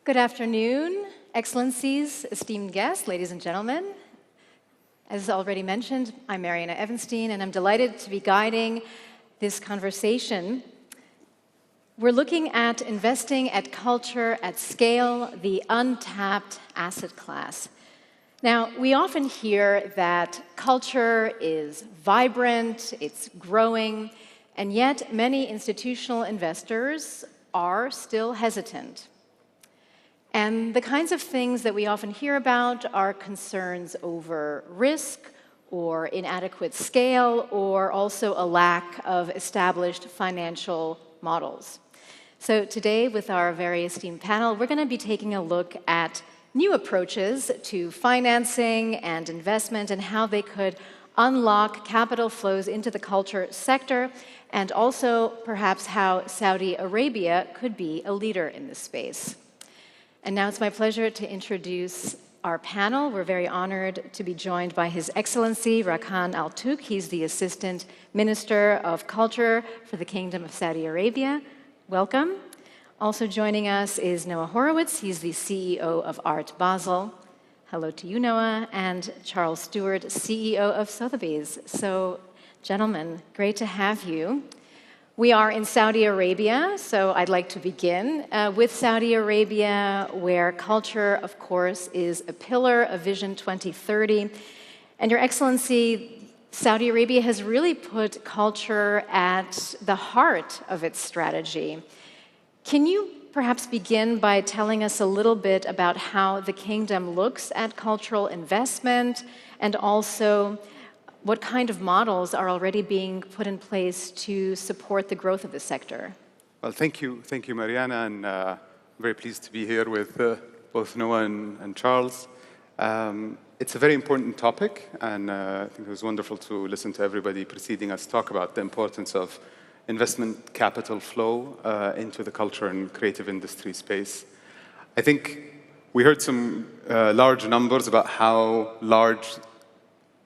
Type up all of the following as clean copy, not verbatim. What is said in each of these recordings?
Good afternoon, Excellencies, esteemed guests, ladies and gentlemen. As already mentioned, I'm Mariana Evenstein, and I'm delighted to be guiding this conversation. We're looking at investing at culture at scale, the untapped asset class. Now, we often hear that culture is vibrant, it's growing, and yet many institutional investors are still hesitant. And the kinds of things that we often hear about are concerns over risk or inadequate scale or also a lack of established financial models. So today, with our very esteemed panel, we're going to be taking a look at new approaches to financing and investment and how they could unlock capital flows into the culture sector, and also perhaps how Saudi Arabia could be a leader in this space. And now it's my pleasure to introduce our panel. We're very honored to be joined by His Excellency Rakan Al-Touk. He's the Assistant Minister of Culture for the Kingdom of Saudi Arabia. Welcome. Also joining us is Noah Hoorovitz. He's the CEO of Art Basel. Hello to you, Noah. And Charles Stewart, CEO of Sotheby's. So, gentlemen, great to have you. We are in Saudi Arabia, so I'd like to begin with Saudi Arabia, where culture, of course, is a pillar of Vision 2030. And Your Excellency, Saudi Arabia has really put culture at the heart of its strategy. Can you perhaps begin by telling us a little bit about how the kingdom looks at cultural investment and also what kind of models are already being put in place to support the growth of the sector? Well, thank you, Mariana, and I'm very pleased to be here with both Noah and Charles. It's a very important topic, and I think it was wonderful to listen to everybody preceding us talk about the importance of investment capital flow into the culture and creative industry space. I think we heard some large numbers about how large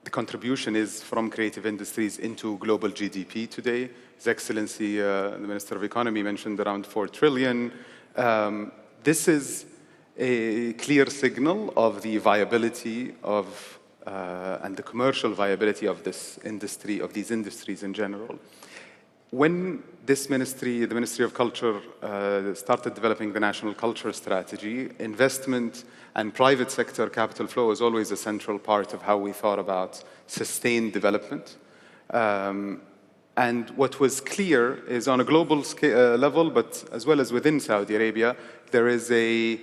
the contribution is from creative industries into global GDP today. His Excellency, the Minister of Economy, mentioned around 4 trillion. This is a clear signal of the viability of and the commercial viability of this industry, of these industries in general. When this ministry, the Ministry of Culture, started developing the National Culture Strategy, investment and private sector capital flow is always a central part of how we thought about sustained development. And what was clear is on a global level, but as well as within Saudi Arabia, there is a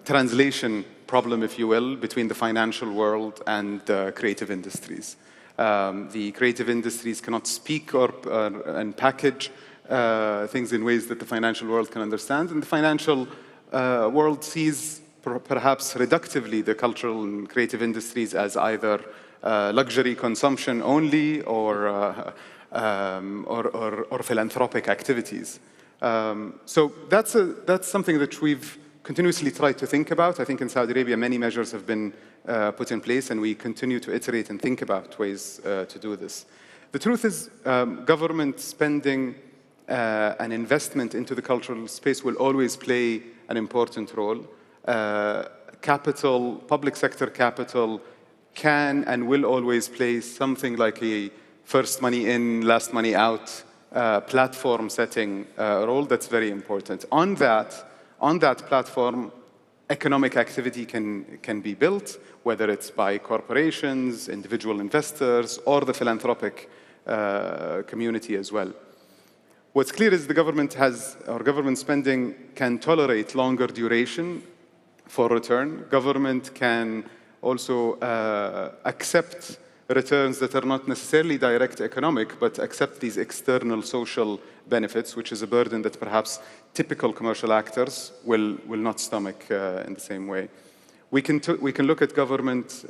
translation problem, if you will, between the financial world and creative industries. The creative industries cannot speak and package things in ways that the financial world can understand, and the financial world sees perhaps reductively the cultural and creative industries as either luxury consumption only or philanthropic activities. So that's something that we've continuously tried to think about. I think in Saudi Arabia many measures have been put in place, and we continue to iterate and think about ways to do this. The truth is, government spending and investment into the cultural space will always play an important role. Capital, public sector capital, can and will always play something like a first money in, last money out platform setting role that's very important. On that platform, economic activity can be built, whether it's by corporations, individual investors, or the philanthropic community as well. What's clear is the government government spending can tolerate longer duration for return. Government can also accept returns that are not necessarily direct economic, but accept these external social benefits, which is a burden that perhaps typical commercial actors will not stomach in the same way. We can look at government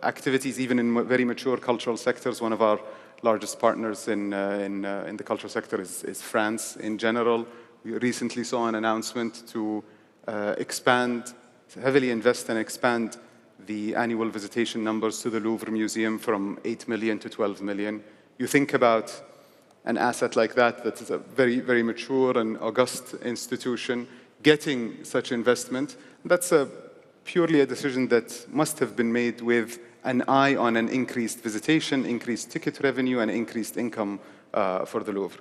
activities even in very mature cultural sectors. One of our largest partners in the cultural sector is France in general. We recently saw an announcement to heavily invest and expand the annual visitation numbers to the Louvre Museum from 8 million to 12 million. You think about an asset like that is a very, very mature and august institution. getting such investment. That's purely a decision that must have been made with an eye on an increased visitation, increased ticket revenue, and increased income for the Louvre.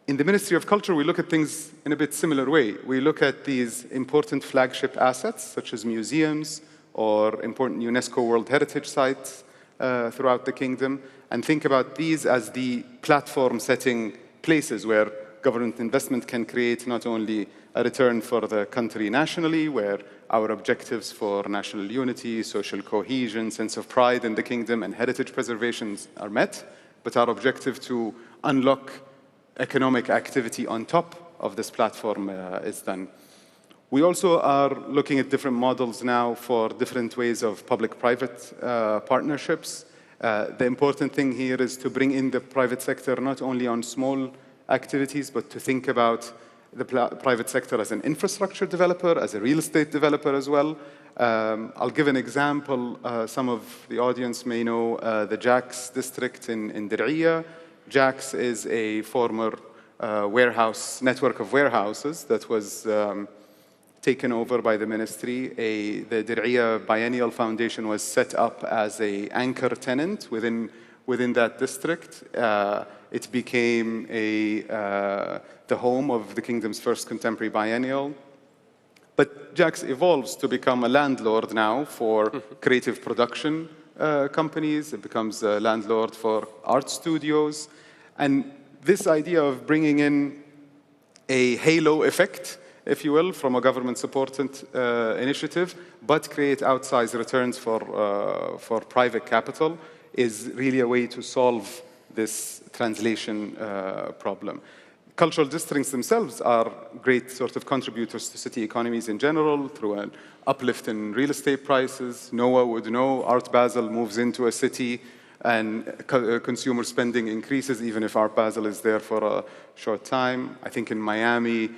In the Ministry of Culture, we look at things in a bit similar way. We look at these important flagship assets, such as museums or important UNESCO World Heritage sites throughout the kingdom, and think about these as the platform-setting places where government investment can create not only a return for the country nationally, where our objectives for national unity, social cohesion, sense of pride in the kingdom, and heritage preservation are met, but our objective to unlock economic activity on top of this platform is done. We also are looking at different models now for different ways of public-private partnerships. The important thing here is to bring in the private sector not only on small activities, but to think about the private sector as an infrastructure developer, as a real estate developer as well. I'll give an example. Some of the audience may know the Jax district in Dira. Jax is a former warehouse, network of warehouses that was taken over by the ministry. The Dir'iyah Biennial Foundation was set up as an anchor tenant within that district. It became the home of the kingdom's first contemporary biennial. But Jax evolves to become a landlord now for creative production companies. It becomes a landlord for art studios. And this idea of bringing in a halo effect, if you will, from a government-supported initiative, but create outsized returns for private capital is really a way to solve this translation problem. Cultural districts themselves are great sort of contributors to city economies in general through an uplift in real estate prices. Noah would know Art Basel moves into a city and consumer spending increases even if Art Basel is there for a short time. I think in Miami,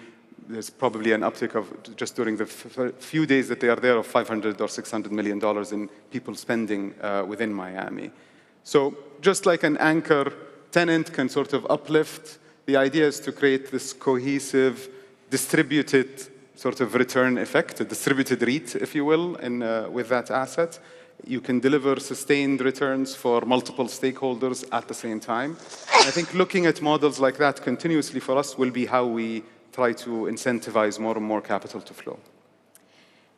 there's probably an uptick of just during the few days that they are there of $500 or $600 million in people spending within Miami. So just like an anchor tenant can sort of uplift, the idea is to create this cohesive, distributed sort of return effect, a distributed REIT, if you will, with that asset. You can deliver sustained returns for multiple stakeholders at the same time. And I think looking at models like that continuously for us will be how we try to incentivize more and more capital to flow.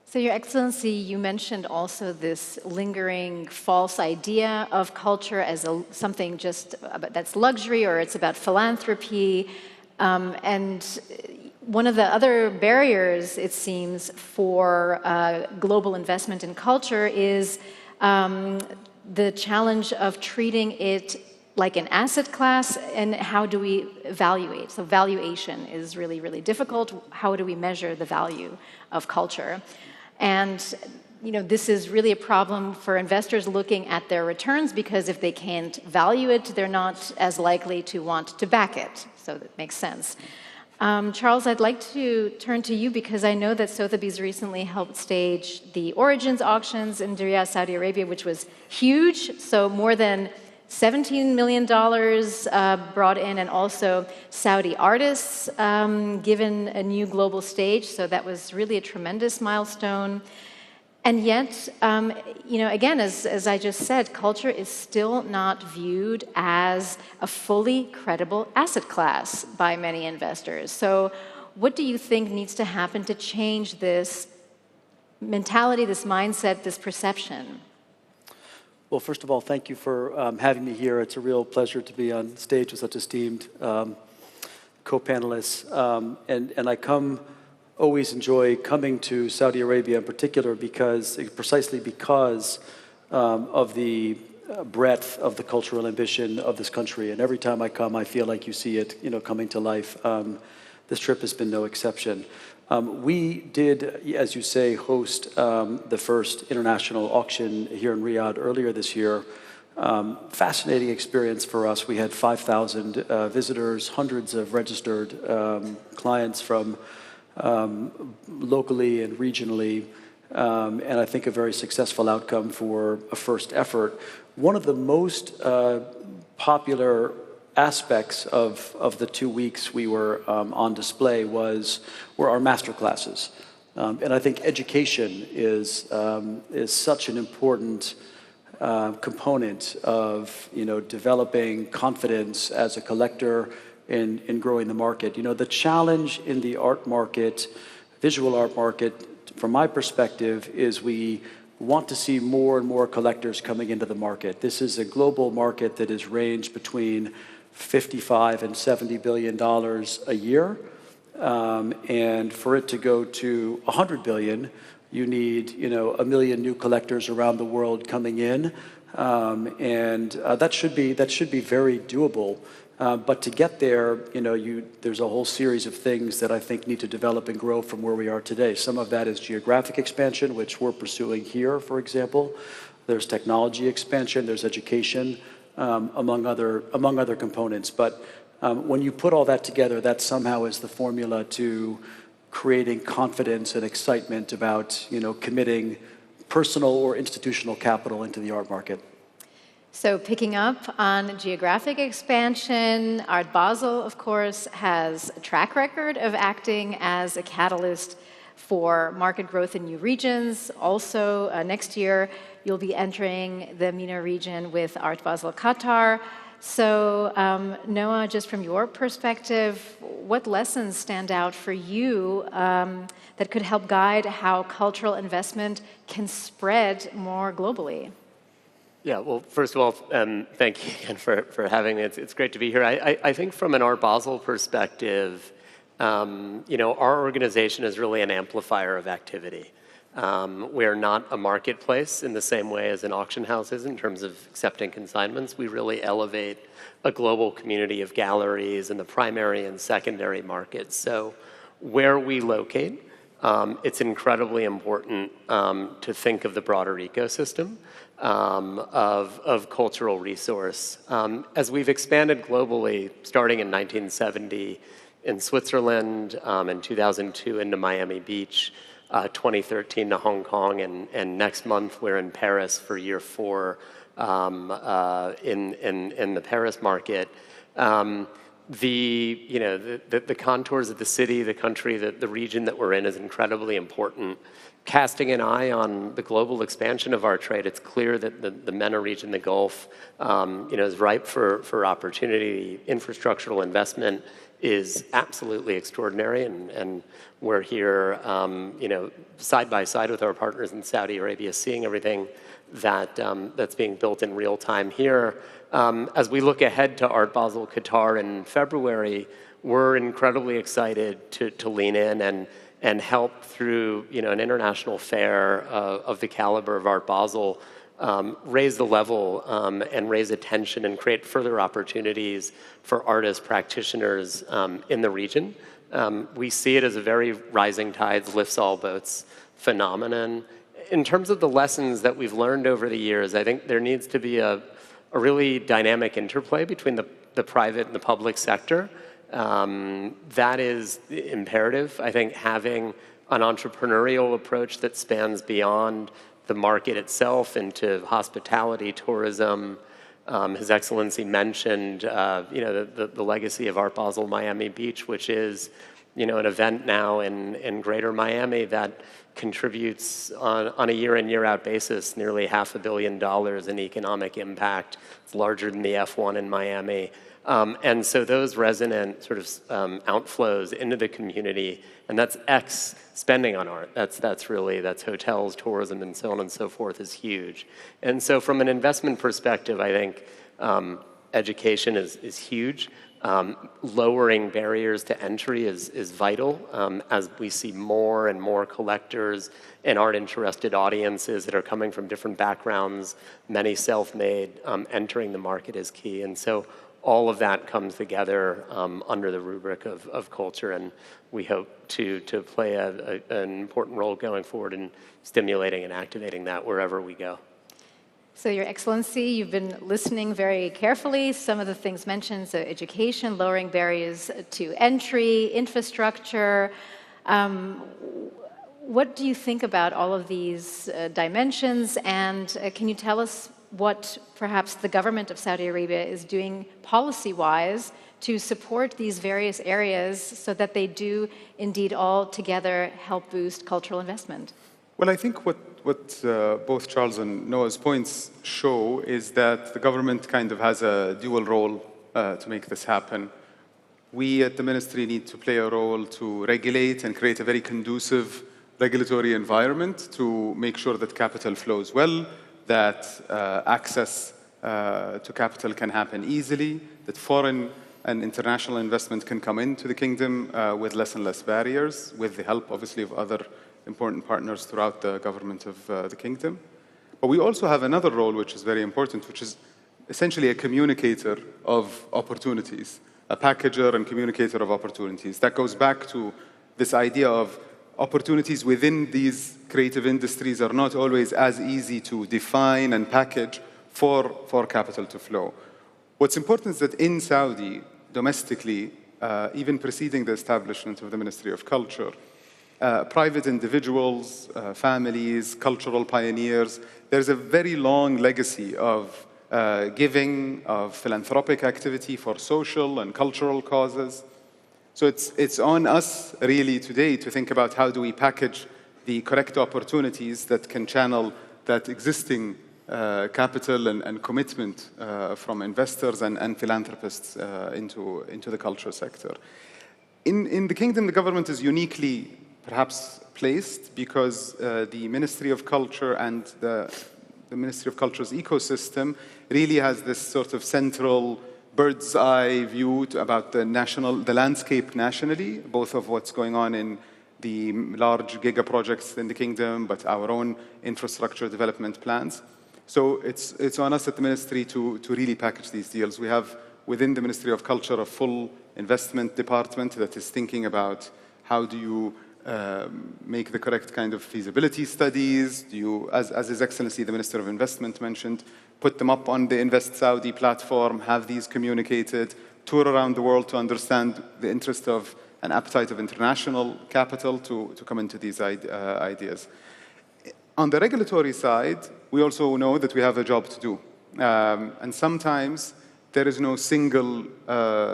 So, Your Excellency, you mentioned also this lingering false idea of culture as something just that's luxury or it's about philanthropy. And one of the other barriers, it seems, for global investment in culture is the challenge of treating it like an asset class, and how do we evaluate? So valuation is really, really difficult. How do we measure the value of culture? And this is really a problem for investors looking at their returns, because if they can't value it, they're not as likely to want to back it. So that makes sense. Charles, I'd like to turn to you because I know that Sotheby's recently helped stage the Origins auctions in Riyadh, Saudi Arabia, which was huge. So more than $17 million brought in, and also Saudi artists given a new global stage. So that was really a tremendous milestone. And yet, again, as I just said, culture is still not viewed as a fully credible asset class by many investors. So what do you think needs to happen to change this mentality, this mindset, this perception? Well, first of all, thank you for having me here. It's a real pleasure to be on stage with such esteemed co-panelists. And I always enjoy coming to Saudi Arabia in particular precisely because of the breadth of the cultural ambition of this country. And every time I come, I feel like you see it, coming to life. This trip has been no exception. We did, as you say, host the first international auction here in Riyadh earlier this year. Fascinating experience for us. We had 5,000 visitors, hundreds of registered clients from locally and regionally, and I think a very successful outcome for a first effort. One of the most popular aspects of the 2 weeks we were on display were our master classes. And I think education is such an important component of developing confidence as a collector in growing the market. The challenge in the art market, visual art market, from my perspective, is we want to see more and more collectors coming into the market. This is a global market that is ranged between $55 and $70 billion a year. And for it to go to 100 billion, you need, 1 million new collectors around the world coming in. And that should be very doable. But to get there, there's a whole series of things that I think need to develop and grow from where we are today. Some of that is geographic expansion, which we're pursuing here, for example. There's technology expansion, there's education, among other components. But when you put all that together, that somehow is the formula to creating confidence and excitement about, committing personal or institutional capital into the art market. So picking up on geographic expansion, Art Basel, of course, has a track record of acting as a catalyst for market growth in new regions. Also, next year, you'll be entering the MENA region with Art Basel Qatar. So, Noah, just from your perspective, what lessons stand out for you that could help guide how cultural investment can spread more globally? Yeah, well, first of all, thank you again for having me. It's great to be here. I think from an Art Basel perspective, our organization is really an amplifier of activity. We're not a marketplace in the same way as an auction house is in terms of accepting consignments. We really elevate a global community of galleries in the primary and secondary markets. So where we locate, it's incredibly important to think of the broader ecosystem of cultural resource. As we've expanded globally, starting in 1970 in Switzerland, in 2002 into Miami Beach, 2013 to Hong Kong, and next month we're in Paris for year 4 in the Paris market. The contours of the city, the country, the region that we're in is incredibly important. Casting an eye on the global expansion of our trade, it's clear that the MENA region, the Gulf, is ripe for opportunity. Infrastructural investment is absolutely extraordinary, and we're here, side by side with our partners in Saudi Arabia, seeing everything that's being built in real time here. As we look ahead to Art Basel Qatar in February, we're incredibly excited to lean in and help through an international fair of the caliber of Art Basel, raise the level and raise attention and create further opportunities for artists, practitioners in the region. We see it as a very rising tides lifts all boats phenomenon. In terms of the lessons that we've learned over the years, I think there needs to be a really dynamic interplay between the private and the public sector. That is imperative. I think having an entrepreneurial approach that spans beyond the market itself into hospitality, tourism. His Excellency mentioned, the legacy of Art Basel Miami Beach, which is, an event now in Greater Miami that contributes on a year in, year out basis nearly $500 million in economic impact. It's larger than the F1 in Miami. And so those resonant sort of outflows into the community, and that's X spending on art. That's hotels, tourism, and so on and so forth is huge. And so from an investment perspective, I think education is huge. Lowering barriers to entry is vital as we see more and more collectors and art-interested audiences that are coming from different backgrounds, many self-made, entering the market is key. And so all of that comes together under the rubric of culture, and we hope to play an important role going forward in stimulating and activating that wherever we go. So, Your Excellency, you've been listening very carefully. Some of the things mentioned, so education, lowering barriers to entry, infrastructure. What do you think about all of these dimensions? And can you tell us what perhaps the government of Saudi Arabia is doing policy-wise to support these various areas so that they do indeed all together help boost cultural investment? Well, I think what both Charles and Noah's points show is that the government kind of has a dual role to make this happen. We at the ministry need to play a role to regulate and create a very conducive regulatory environment to make sure that capital flows well, that access to capital can happen easily, that foreign and international investment can come into the kingdom with less and less barriers, with the help, obviously, of other important partners throughout the government of the kingdom. But we also have another role which is very important, which is essentially a communicator of opportunities, a packager and communicator of opportunities. That goes back to this idea of opportunities within these creative industries are not always as easy to define and package for capital to flow. What's important is that in Saudi, domestically, even preceding the establishment of the Ministry of Culture, private individuals, families, cultural pioneers, there's a very long legacy of giving, of philanthropic activity for social and cultural causes. So it's on us really today to think about how do we package the correct opportunities that can channel that existing capital and commitment from investors and philanthropists into the culture sector. In the kingdom, the government is uniquely perhaps placed because the Ministry of Culture and the Ministry of Culture's ecosystem really has this sort of central bird's eye view about the landscape nationally, both of what's going on in the large giga projects in the kingdom, but our own infrastructure development plans. So it's on us at the ministry to really package these deals. We have within the Ministry of Culture a full investment department that is thinking about how do you make the correct kind of feasibility studies? Do you, as His Excellency the Minister of Investment mentioned, put them up on the Invest Saudi platform, have these communicated, tour around the world to understand the interest of an appetite of international capital to come into these ideas. On the regulatory side, we also know that we have a job to do. And sometimes there is no single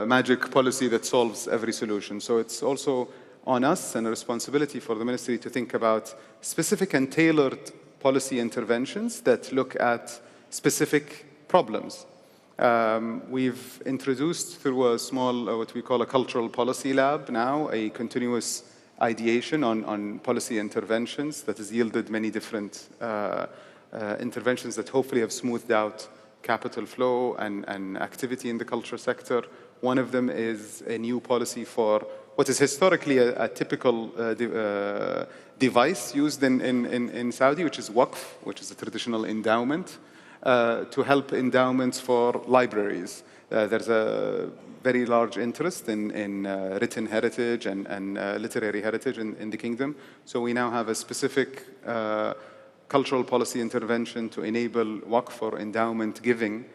magic policy that solves every solution. So it's also on us and a responsibility for the ministry to think about specific and tailored policy interventions that look at specific problems. We've introduced through a small, what we call a cultural policy lab now, a continuous ideation on policy interventions that has yielded many different interventions that hopefully have smoothed out capital flow and activity in the culture sector. One of them is a new policy for what is historically a typical device used in Saudi, which is waqf, which is a traditional endowment, to help endowments for libraries. There's a very large interest in written heritage and literary heritage in the kingdom. So we now have a specific cultural policy intervention to enable waqf or endowment giving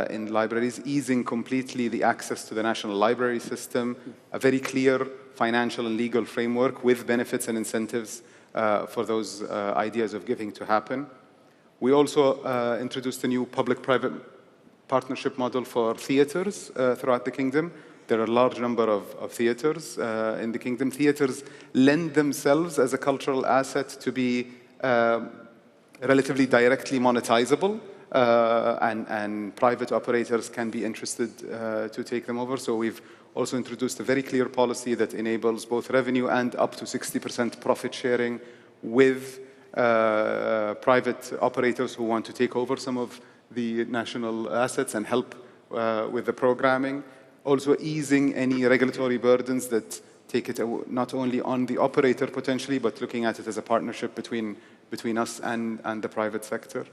in libraries, easing completely the access to the national library system, a very clear financial and legal framework with benefits and incentives for those ideas of giving to happen. We also introduced a new public-private partnership model for theaters throughout the kingdom. There are a large number of theaters in the kingdom. Theaters lend themselves as a cultural asset to be relatively directly monetizable, and private operators can be interested to take them over. So we've also introduced a very clear policy that enables both revenue and up to 60% profit sharing with private operators who want to take over some of the national assets and help with the programming. Also easing any regulatory burdens that take it not only on the operator potentially, but looking at it as a partnership between us and the private sector.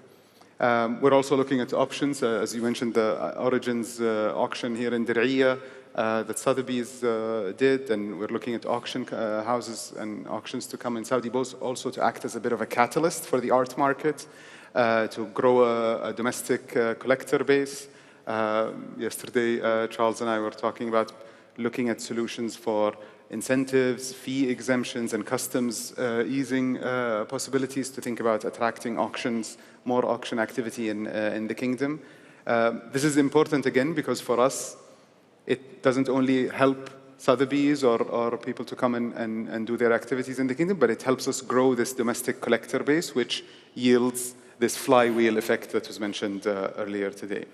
We're also looking at options, as you mentioned, the Origins auction here in Dierة that Sotheby's did, and we're looking at auction houses and auctions to come in Saudi, both also to act as a bit of a catalyst for the art market, to grow a domestic collector base. Yesterday, Charles and I were talking about looking at solutions for incentives, fee exemptions, and customs easing possibilities, to think about attracting auctions, more auction activity in the kingdom. This is important, again, because for us, it doesn't only help Sotheby's or people to come and do their activities in the kingdom, but it helps us grow this domestic collector base, which yields this flywheel effect that was mentioned earlier today.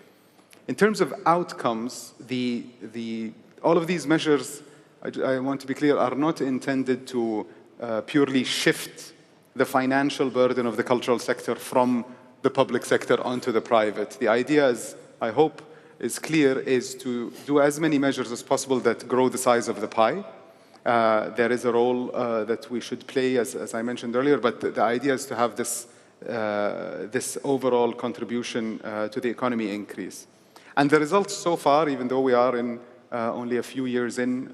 In terms of outcomes, all of these measures, I want to be clear, are not intended to purely shift the financial burden of the cultural sector from the public sector onto the private. The idea is, I hope, is clear, is to do as many measures as possible that grow the size of the pie. There is a role that we should play, as I mentioned earlier, but the idea is to have this overall contribution to the economy increase. And the results so far, even though we are in only a few years in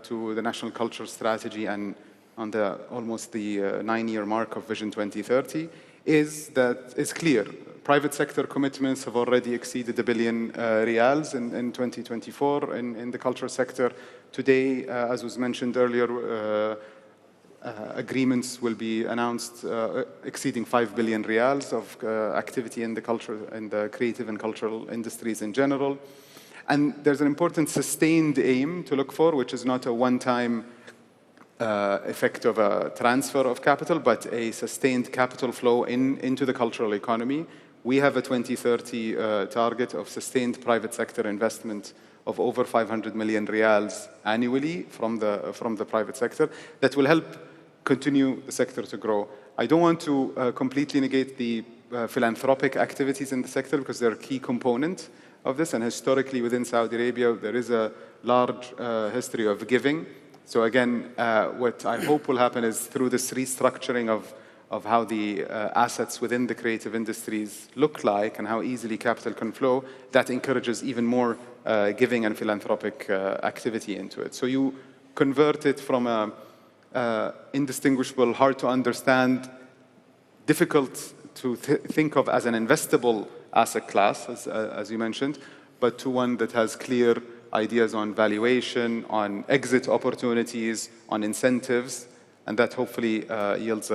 to the National Culture Strategy and on almost the 9-year mark of Vision 2030, is clear. Private sector commitments have already exceeded $1 billion reals in 2024 in the culture sector. Today, as was mentioned earlier, agreements will be announced exceeding 5 billion reals of activity in the culture and the creative and cultural industries in general. And there's an important sustained aim to look for, which is not a one-time effect of a transfer of capital, but a sustained capital flow into the cultural economy. We have a 2030 target of sustained private sector investment of over 500 million reals annually from the private sector that will help continue the sector to grow. I don't want to completely negate the philanthropic activities in the sector, because they're a key component of this, and historically within Saudi Arabia there is a large history of giving. So again, what I hope will happen is, through this restructuring of how the assets within the creative industries look like and how easily capital can flow, that encourages even more giving and philanthropic activity into it. So you convert it from a indistinguishable, hard to understand, difficult to think of as an investable asset class, as you mentioned, but to one that has clear ideas on valuation, on exit opportunities, on incentives, and that hopefully yields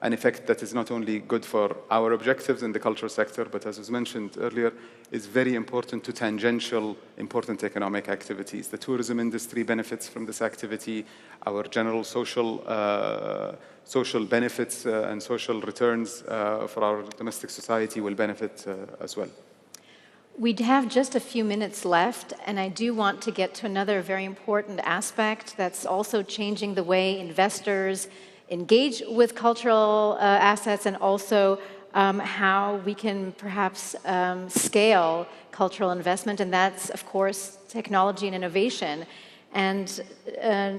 an effect that is not only good for our objectives in the cultural sector, but, as was mentioned earlier, is very important to tangential, important economic activities. The tourism industry benefits from this activity. Our general social benefits and social returns for our domestic society will benefit as well. We have just a few minutes left, and I do want to get to another very important aspect that's also changing the way investors engage with cultural assets, and also how we can perhaps scale cultural investment, and that's, of course, technology and innovation. And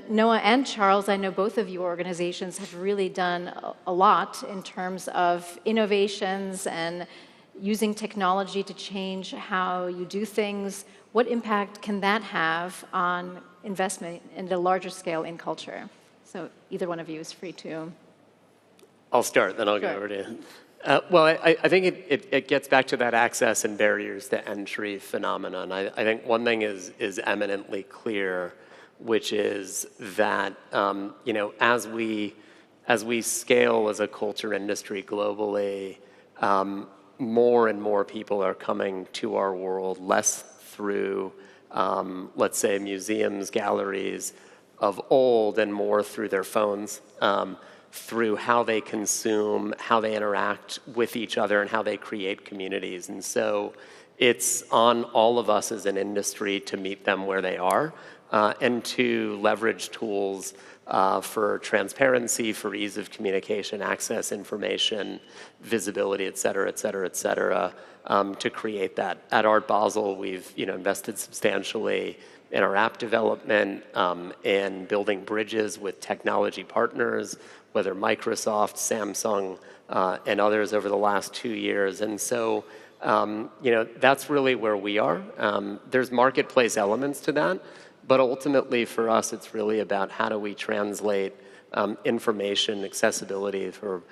Noah and Charles, I know both of you organizations have really done a lot in terms of innovations and using technology to change how you do things. What impact can that have on investment in a larger scale in culture? So either one of you is free to. I'll start, then I'll go over to you. Well, I think it gets back to that access and barriers to entry phenomenon. I think one thing is eminently clear, which is that as we scale as a culture industry globally, more and more people are coming to our world, less through, let's say, museums, galleries of old, and more through their phones, through how they consume, how they interact with each other, and how they create communities. And so it's on all of us as an industry to meet them where they are, and to leverage tools for transparency, for ease of communication, access, information, visibility, et cetera, to create that. At Art Basel, we've invested substantially in our app development, and building bridges with technology partners, whether Microsoft, Samsung, and others over the last 2 years. And so, that's really where we are. There's marketplace elements to that, but ultimately for us, it's really about how do we translate information, accessibility for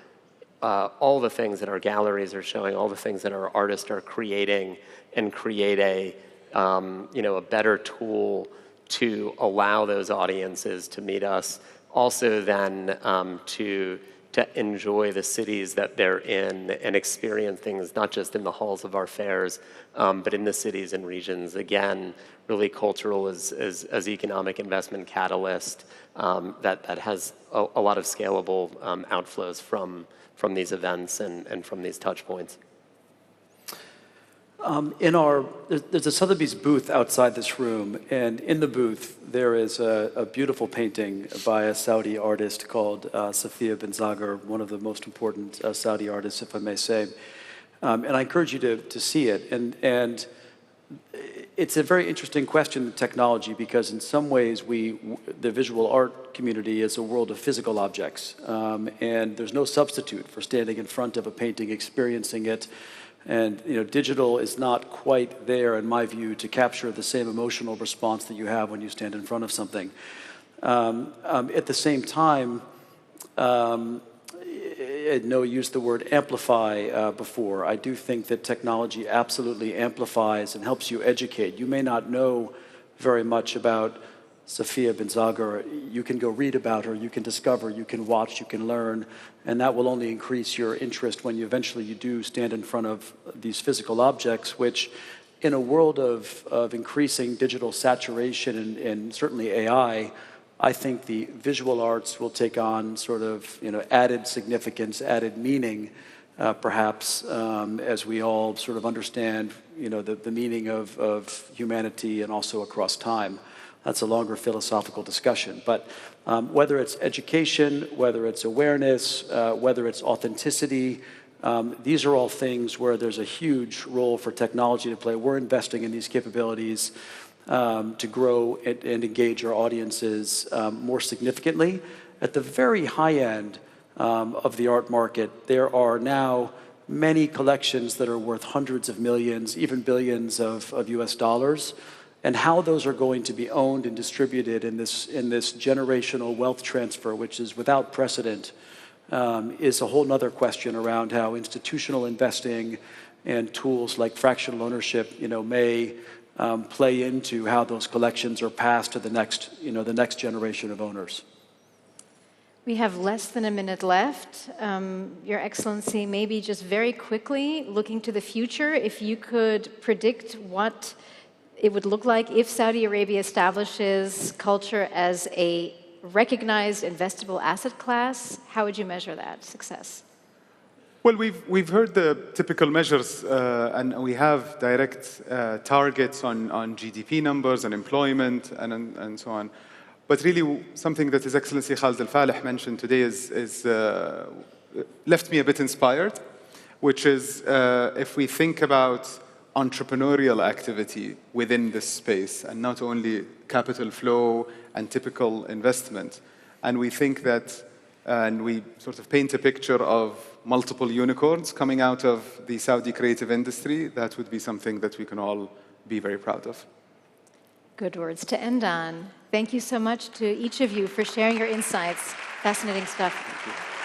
all the things that our galleries are showing, all the things that our artists are creating, and create a better tool to allow those audiences to meet us, also then to enjoy the cities that they're in and experience things not just in the halls of our fairs, but in the cities and regions. Again, really cultural as economic investment catalyst that has a lot of scalable outflows from these events and from these touch points. There's a Sotheby's booth outside this room, and in the booth there is a beautiful painting by a Saudi artist called Safiya bin Zaghar, one of the most important Saudi artists, if I may say. And I encourage you to see it. And it's a very interesting question, technology, because in some ways the visual art community is a world of physical objects, and there's no substitute for standing in front of a painting, experiencing it. And digital is not quite there, in my view, to capture the same emotional response that you have when you stand in front of something. At the same time, Noah used the word amplify before. I do think that technology absolutely amplifies and helps you educate. You may not know very much about Safiya bin Zaghar. You can go read about her, you can discover, you can watch, you can learn, and that will only increase your interest when you eventually do stand in front of these physical objects, which in a world of increasing digital saturation and certainly AI, I think the visual arts will take on sort of added significance, added meaning, perhaps, as we all sort of understand the meaning of humanity and also across time. That's a longer philosophical discussion. But whether it's education, whether it's awareness, whether it's authenticity, these are all things where there's a huge role for technology to play. We're investing in these capabilities to grow and engage our audiences more significantly. At the very high end of the art market, there are now many collections that are worth hundreds of millions, even billions of US dollars. And how those are going to be owned and distributed in this generational wealth transfer, which is without precedent, is a whole other question around how institutional investing and tools like fractional ownership, may play into how those collections are passed to the next generation of owners. We have less than a minute left. Your Excellency, maybe just very quickly, looking to the future, if you could predict what it would look like if Saudi Arabia establishes culture as a recognized investable asset class, how would you measure that success? Well, we've heard the typical measures, and we have direct targets on GDP numbers and employment and so on. But really, something that His Excellency Khalid Al-Falih mentioned today is left me a bit inspired, which is if we think about entrepreneurial activity within this space and not only capital flow and typical investment. And we think that, and we sort of paint a picture of multiple unicorns coming out of the Saudi creative industry, that would be something that we can all be very proud of. Good words to end on. Thank you so much to each of you for sharing your insights. Fascinating stuff. Thank you.